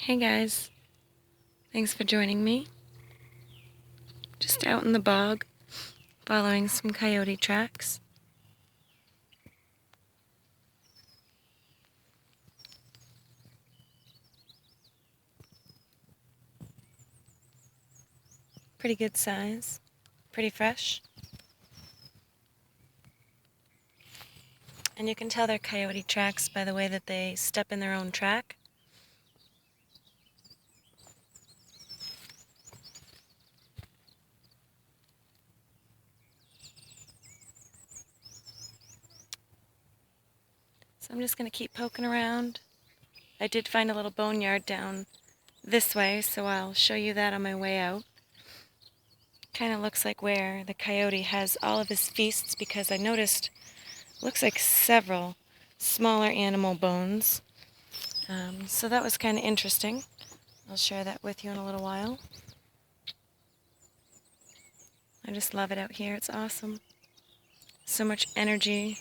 Hey guys, thanks for joining me. Just out in the bog, following some coyote tracks. Pretty good size, pretty fresh. And you can tell they're coyote tracks by the way that they step in their own track. So I'm just going to keep poking around. I did find a little boneyard down this way, so I'll show you that on my way out. Kind of looks like where the coyote has all of his feasts, because I noticed looks like several smaller animal bones. So that was kind of interesting. I'll share that with you in a little while. I just love it out here. It's awesome. So much energy.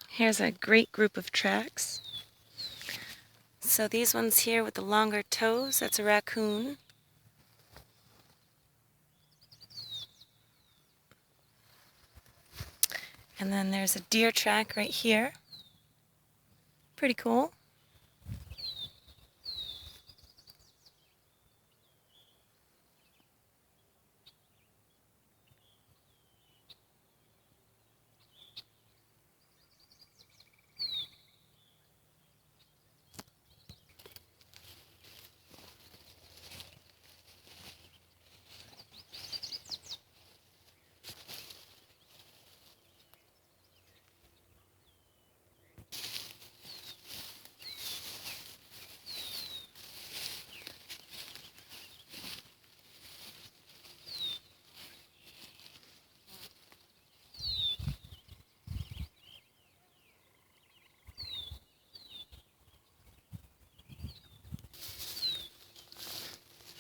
Here's a great group of tracks. So these ones here with the longer toes, that's a raccoon. And then there's a deer track right here. Pretty cool.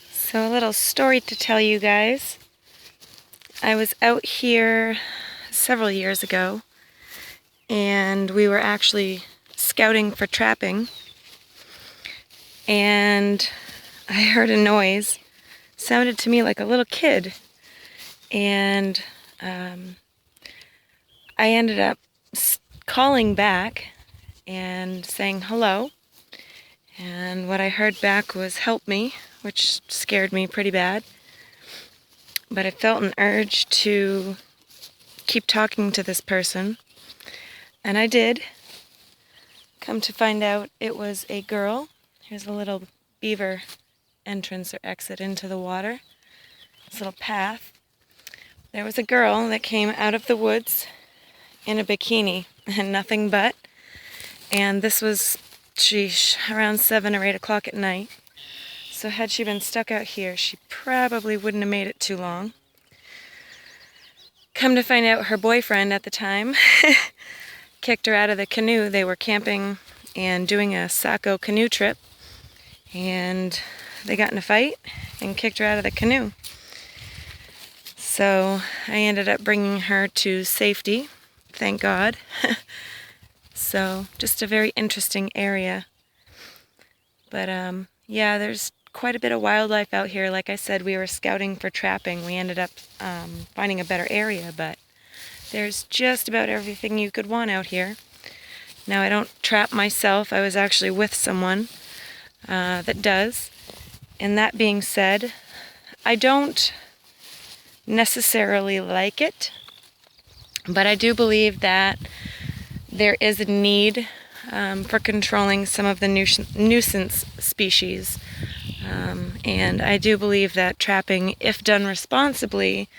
So a little story to tell you guys. I was out here several years ago, and we were actually scouting for trapping, and I heard a noise. Sounded to me like a little kid, and I ended up calling back and saying hello, and what I heard back was help me, which scared me pretty bad. But I felt an urge to keep talking to this person, and I did. Come to find out it was a girl. Here's a little beaver entrance or exit into the water. This little path. There was a girl that came out of the woods in a bikini and nothing but. And this was, around 7 or 8 o'clock at night. So had she been stuck out here, she probably wouldn't have made it too long. Come to find out her boyfriend at the time kicked her out of the canoe. They were camping and doing a Saco canoe trip, and they got in a fight and kicked her out of the canoe. So I ended up bringing her to safety, thank God. So just a very interesting area. But yeah, there's quite a bit of wildlife out here. Like I said, we were scouting for trapping. We ended up finding a better area, but there's just about everything you could want out here. Now, I don't trap myself. I was actually with someone that does. And that being said, I don't necessarily like it, but I do believe that there is a need for controlling some of the nuisance species. And I do believe that trapping, if done responsibly,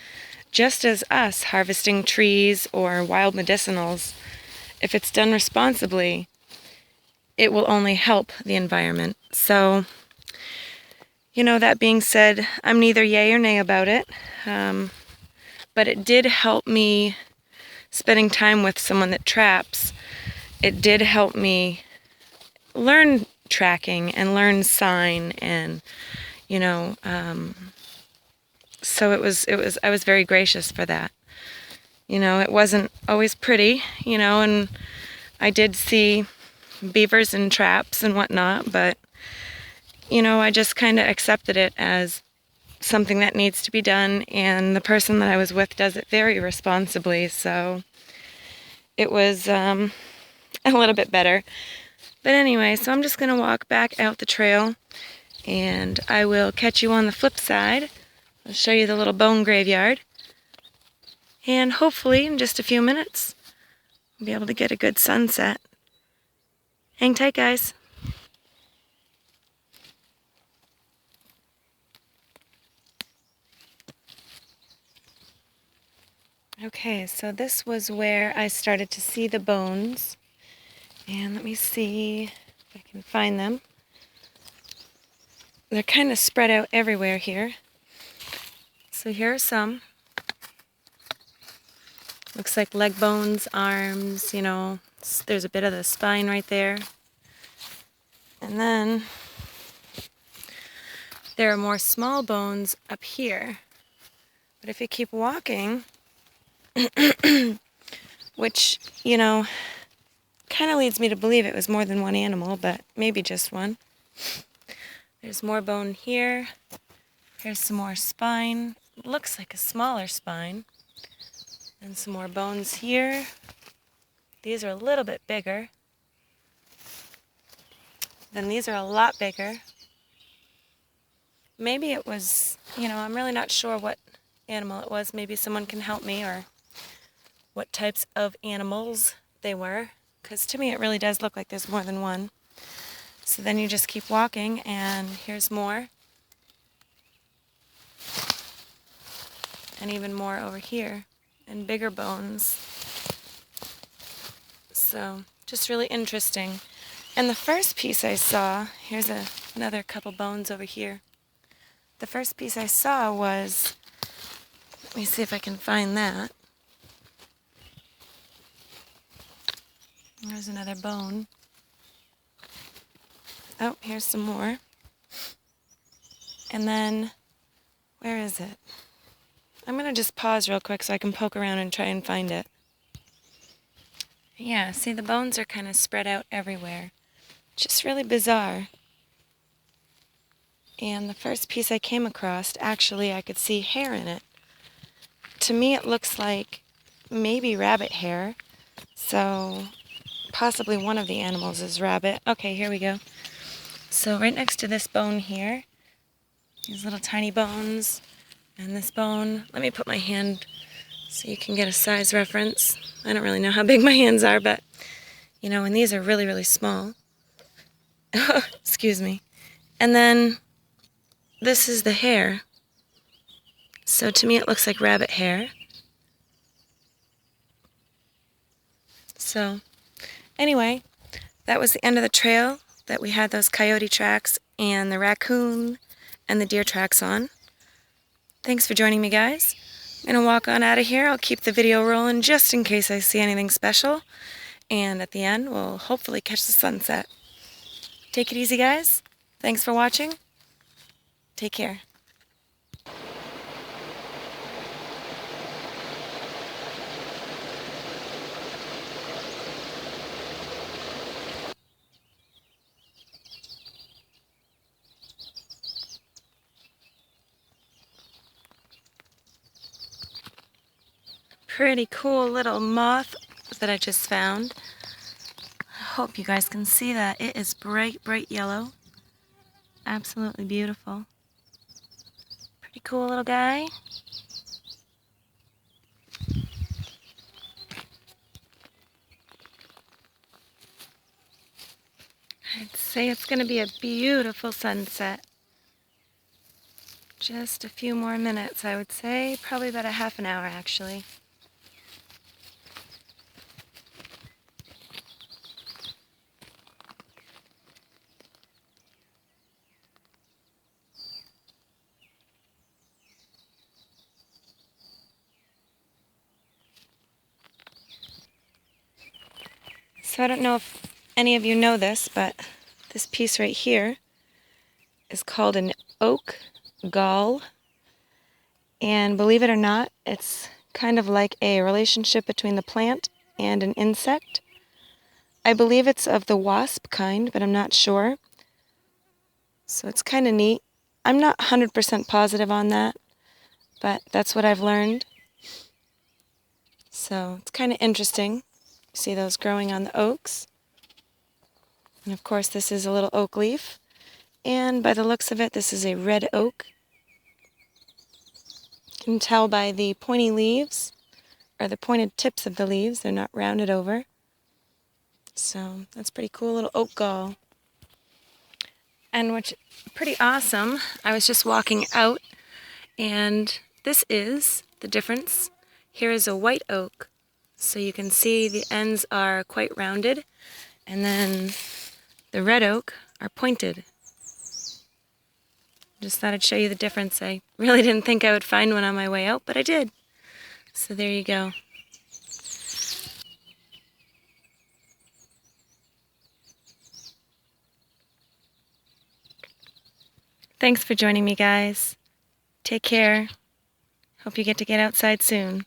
just as us harvesting trees or wild medicinals, if it's done responsibly, it will only help the environment. So, that being said, I'm neither yay or nay about it, but it did help me spending time with someone that traps. It did help me learn tracking and learn sign, and so I was very gracious for that. You know, it wasn't always pretty, you know, and I did see beavers in traps and whatnot, but, you know, I just kind of accepted it as something that needs to be done, and the person that I was with does it very responsibly, so it was a little bit better. But anyway, so I'm just going to walk back out the trail, and I will catch you on the flip side. I'll show you the little bone graveyard, and hopefully in just a few minutes we'll be able to get a good sunset. Hang tight, guys. Okay, so this was where I started to see the bones, and let me see if I can find them. They're kind of spread out everywhere here. So here are some. Looks like leg bones, arms, you know, there's a bit of the spine right there. And then there are more small bones up here. But if you keep walking, which, you know, kind of leads me to believe it was more than one animal, but maybe just one. There's more bone here. Here's some more spine. Looks like a smaller spine. And some more bones here. These are a little bit bigger. Then these are a lot bigger. Maybe it was, you know, I'm really not sure what animal it was. Maybe someone can help me, or what types of animals they were. Because to me it really does look like there's more than one. So then you just keep walking, and here's more. And even more over here, and bigger bones. So just really interesting. And the first piece I saw, here's another couple bones over here. The first piece I saw was, let me see if I can find that. There's another bone. Oh, here's some more. And then, where is it? I'm going to just pause real quick so I can poke around and try and find it. Yeah, see, the bones are kind of spread out everywhere. Just really bizarre. And the first piece I came across, actually I could see hair in it. To me it looks like maybe rabbit hair. So possibly one of the animals is rabbit. Okay, here we go. So right next to this bone here, these little tiny bones, and this bone. Let me put my hand so you can get a size reference. I don't really know how big my hands are, but, you know, and these are really, really small. Excuse me. And then this is the hair. So to me it looks like rabbit hair. So anyway, that was the end of the trail that we had those coyote tracks and the raccoon and the deer tracks on. Thanks for joining me, guys. I'm going to walk on out of here. I'll keep the video rolling just in case I see anything special. And at the end, we'll hopefully catch the sunset. Take it easy, guys. Thanks for watching. Take care. Pretty cool little moth that I just found. I hope you guys can see that. It is bright, bright yellow. Absolutely beautiful. Pretty cool little guy. I'd say it's going to be a beautiful sunset. Just a few more minutes, I would say. Probably about a half an hour, actually. So I don't know if any of you know this, but this piece right here is called an oak gall. And believe it or not, it's kind of like a relationship between the plant and an insect. I believe it's of the wasp kind, but I'm not sure. So it's kind of neat. I'm not 100% positive on that, but that's what I've learned. So it's kind of interesting. See those growing on the oaks. And of course this is a little oak leaf. And by the looks of it, this is a red oak. You can tell by the pointy leaves, or the pointed tips of the leaves. They're not rounded over. So that's pretty cool, little oak gall. And what's pretty awesome, I was just walking out, and this is the difference. Here is a white oak. So you can see the ends are quite rounded, and then the red oak are pointed. Just thought I'd show you the difference. I really didn't think I would find one on my way out, but I did. So there you go. Thanks for joining me, guys. Take care. Hope you get outside soon.